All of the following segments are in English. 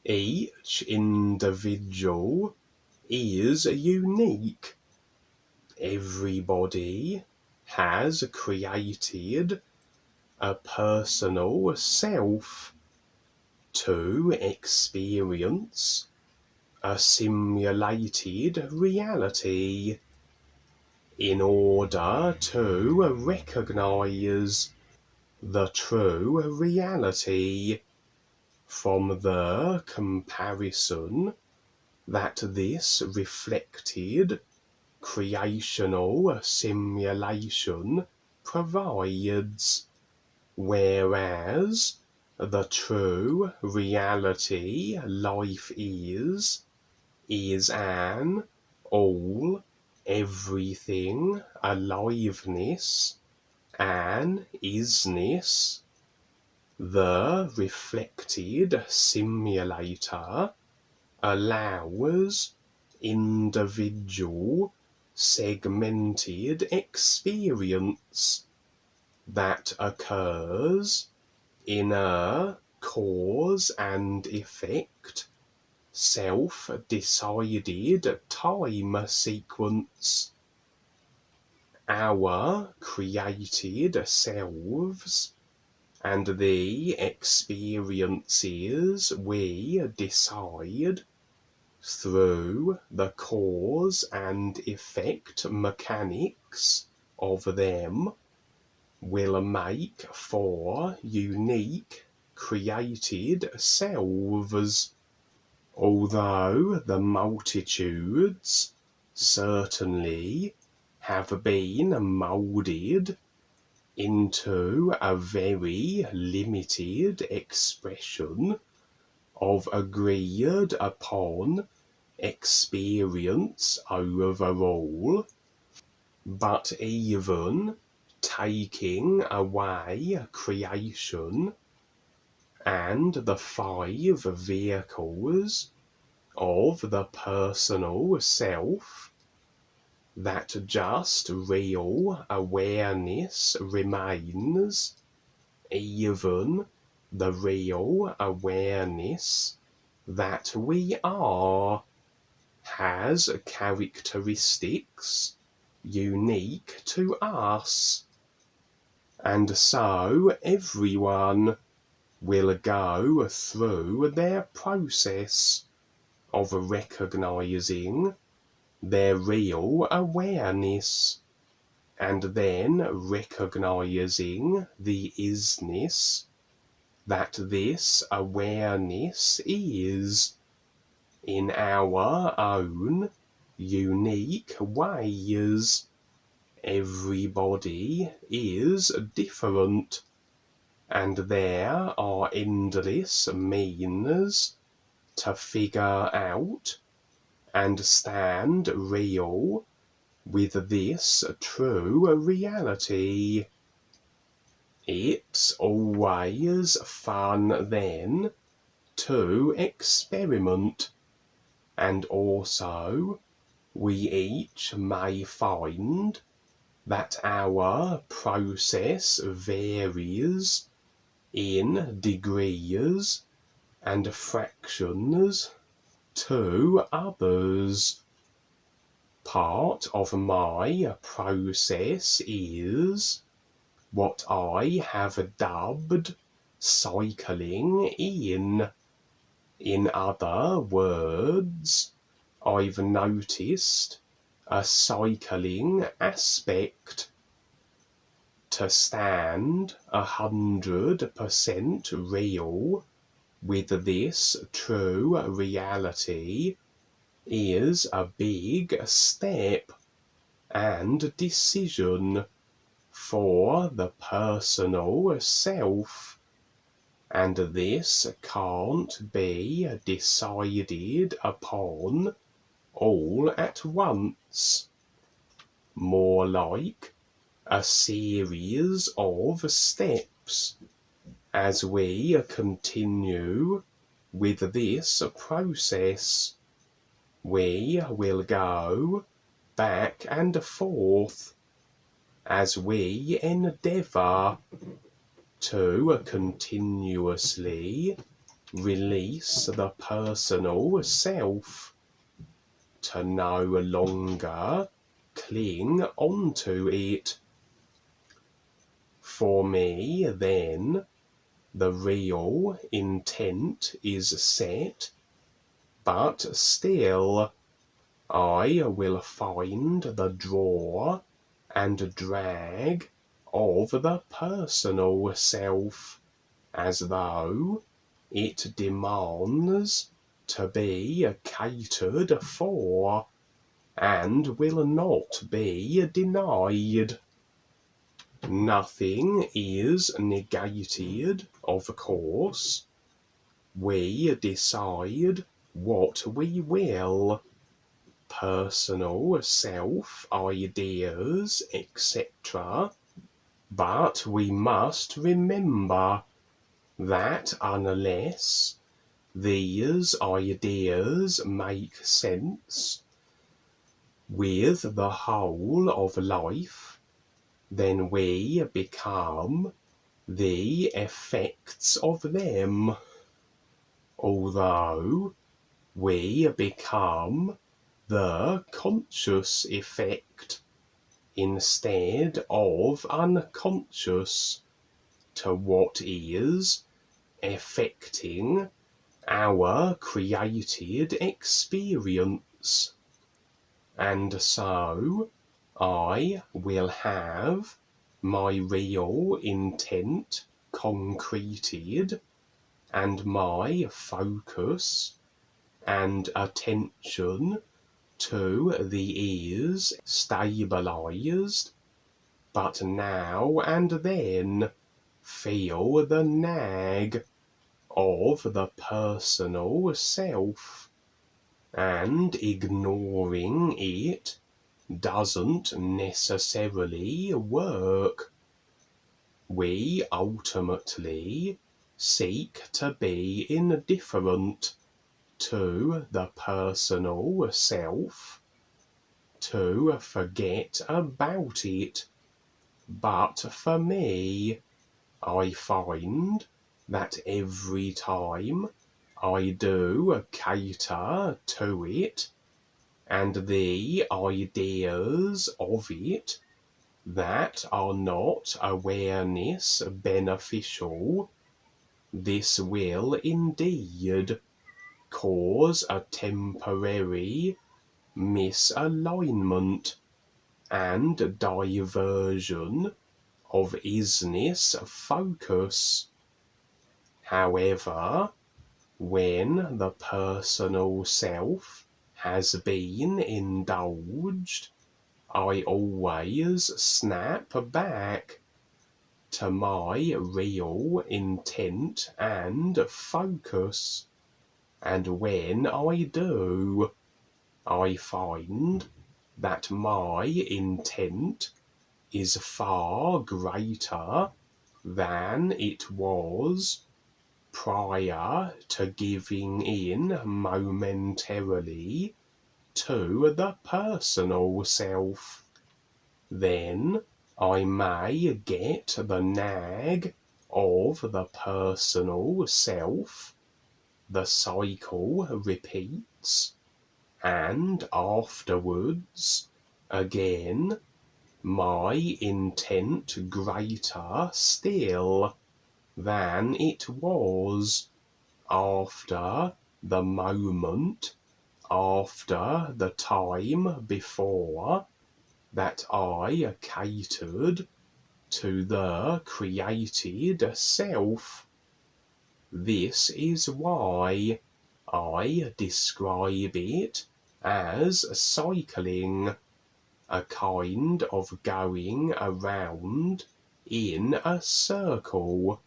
Each individual is unique. Everybody has created a personal self to experience a simulated reality in order to recognize the true reality from the comparison that this reflected creational simulation provides, whereas the true reality life is an all, everything aliveness, an isness. The reflected simulator allows individual segmented experience that occurs in a cause and effect self-decided time sequence. Our created selves and the experiences we decide through the cause and effect mechanics of them will make for unique created selves. Although the multitudes certainly have been moulded into a very limited expression of agreed upon experience overall, but even taking away creation and the 5 vehicles of the personal self, that just real awareness remains. Even the real awareness that we are has characteristics unique to us, and so everyone will go through their process of recognizing their real awareness, and then recognizing the isness that this awareness is, in our own unique ways. Everybody is different, and there are endless means to figure out and stand real with this true reality. It's always fun then to experiment, and also we each may find that our process varies in degrees and fractions to others. Part of my process is what I have dubbed cycling in. In other words, I've noticed a cycling aspect. To stand 100% real with this true reality is a big step and decision for the personal self, and this can't be decided upon all at once. More like a series of steps as we continue with this process. We will go back and forth as we endeavour to continuously release the personal self, to no longer cling onto it. For me, then, the real intent is set, but still I will find the draw and drag of the personal self, as though it demands to be catered for, and will not be denied. Nothing is negated, of course. We decide what we will, personal self ideas, etc. But we must remember that unless these ideas make sense with the whole of life, then we become the effects of them, although we become the conscious effect instead of unconscious to what is affecting our created experience. And so I will have my real intent concreted, and my focus and attention to the ears stabilized, but now and then feel the nag of the personal self, and ignoring it doesn't necessarily work. We ultimately seek to be indifferent to the personal self, to forget about it. But for me, I find that every time I do cater to it, and the ideas of it that are not awareness beneficial, this will indeed cause a temporary misalignment and diversion of isness focus. However, when the personal self has been indulged, I always snap back to my real intent and focus. And when I do, I find that my intent is far greater than it was prior to giving in momentarily to the personal self. Then I may get the nag of the personal self, the cycle repeats, and afterwards, again, my intent greater still than it was after the moment, after the time before, that I catered to the created self. This is why I describe it as cycling, a kind of going around in a circle.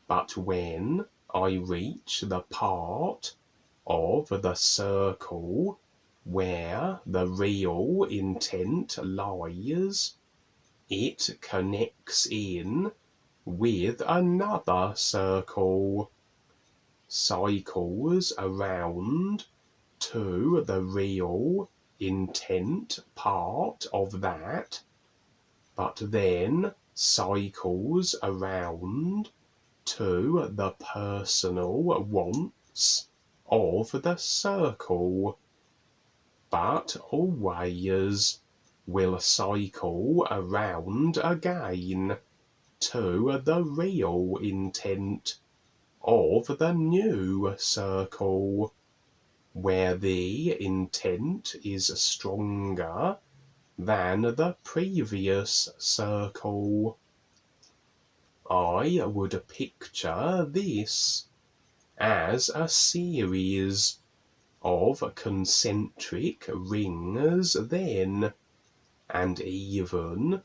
But when I reach the part of the circle where the real intent lies, it connects in with another circle, cycles around to the real intent part of that, but then cycles around to the personal wants of the circle, but always will cycle around again to the real intent of the new circle, where the intent is stronger than the previous circle. I would picture this as a series of concentric rings then, and even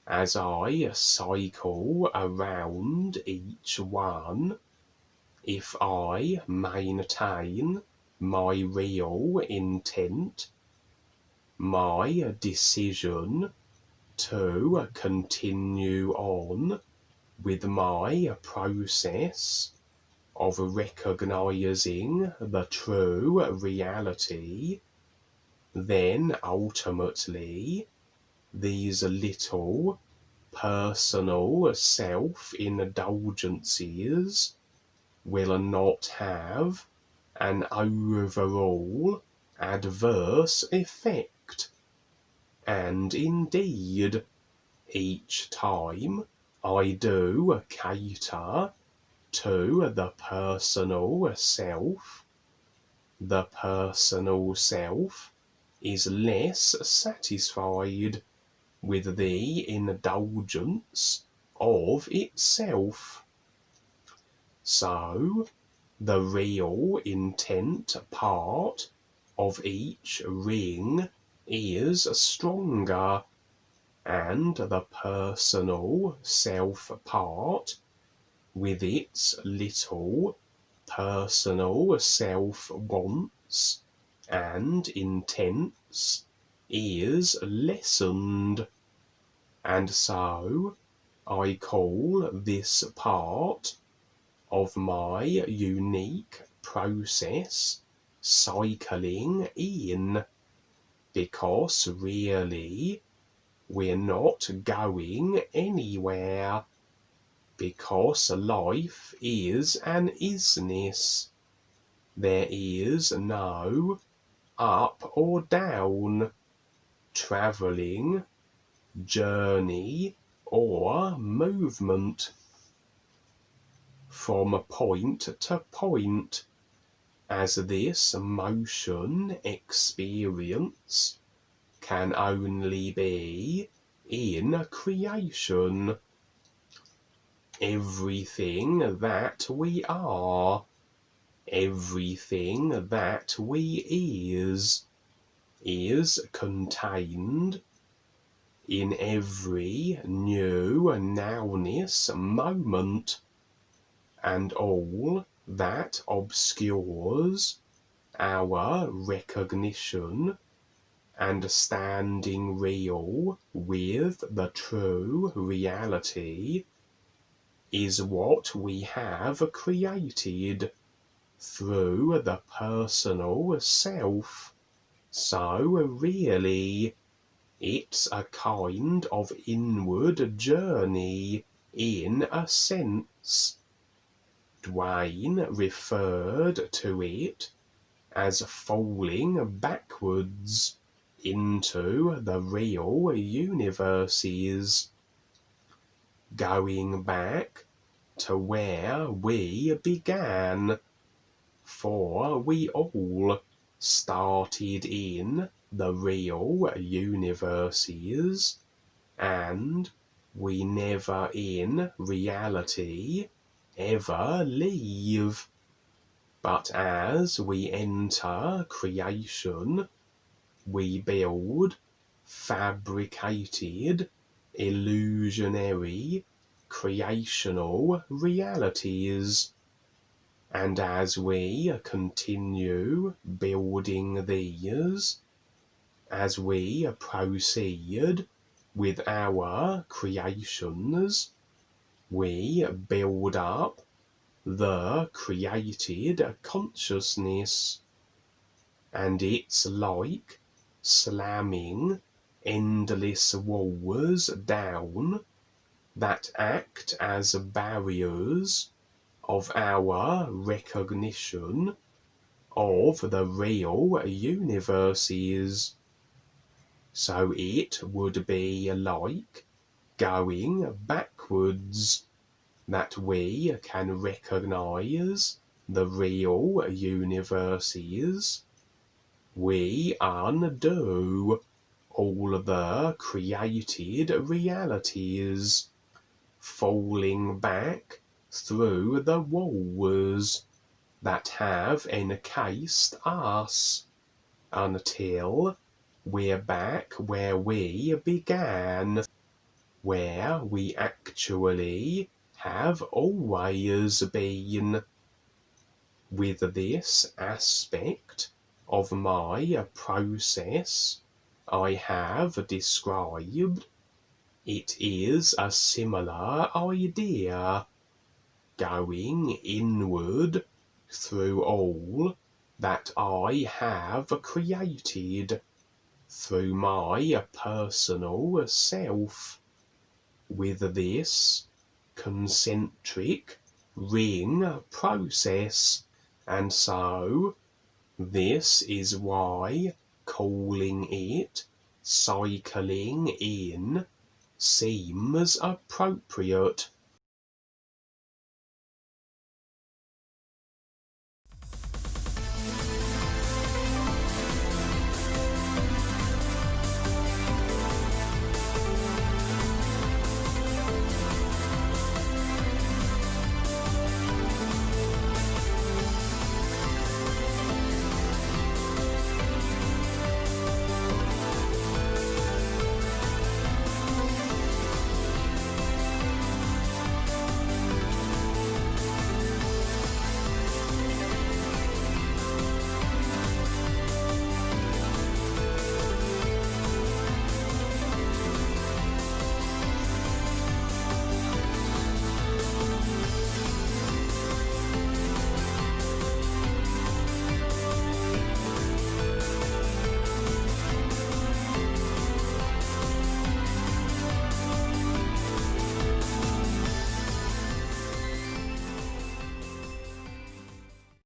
as I cycle around each one, if I maintain my real intent, my decision to continue on with my process of recognizing the true reality, then ultimately these little personal self-indulgences will not have an overall adverse effect. And indeed, each time I do cater to the personal self, the personal self is less satisfied with the indulgence of itself. So, the real intent part of each ring is stronger, and the personal self part, with its little personal self wants and intents, is lessened. And so I call this part of my unique process cycling in, because really we're not going anywhere, because life is an isness. There is no up or down, travelling, journey, or movement from point to point, as this motion experience can only be in creation. Everything that we are, everything that we is contained in every new nowness moment, and all that obscures our recognition and standing real with the true reality is what we have created through the personal self. So really, it's a kind of inward journey in a sense. Duane referred to it as falling backwards into the real universes, going back to where we began, for we all started in the real universes, and we never in reality ever leave. But as we enter creation, we build fabricated, illusionary, creational realities. And as we continue building these, as we proceed with our creations, we build up the created consciousness, and it's like slamming endless walls down that act as barriers of our recognition of the real universe is. So it would be like going backwards, that we can recognize the real universe is. We undo all the created realities, falling back through the walls that have encased us, until we're back where we began, where we actually have always been. With this aspect of my process I have described, it is a similar idea, going inward through all that I have created, through my personal self, with this concentric ring process. And so this is why calling it cycling in seems appropriate.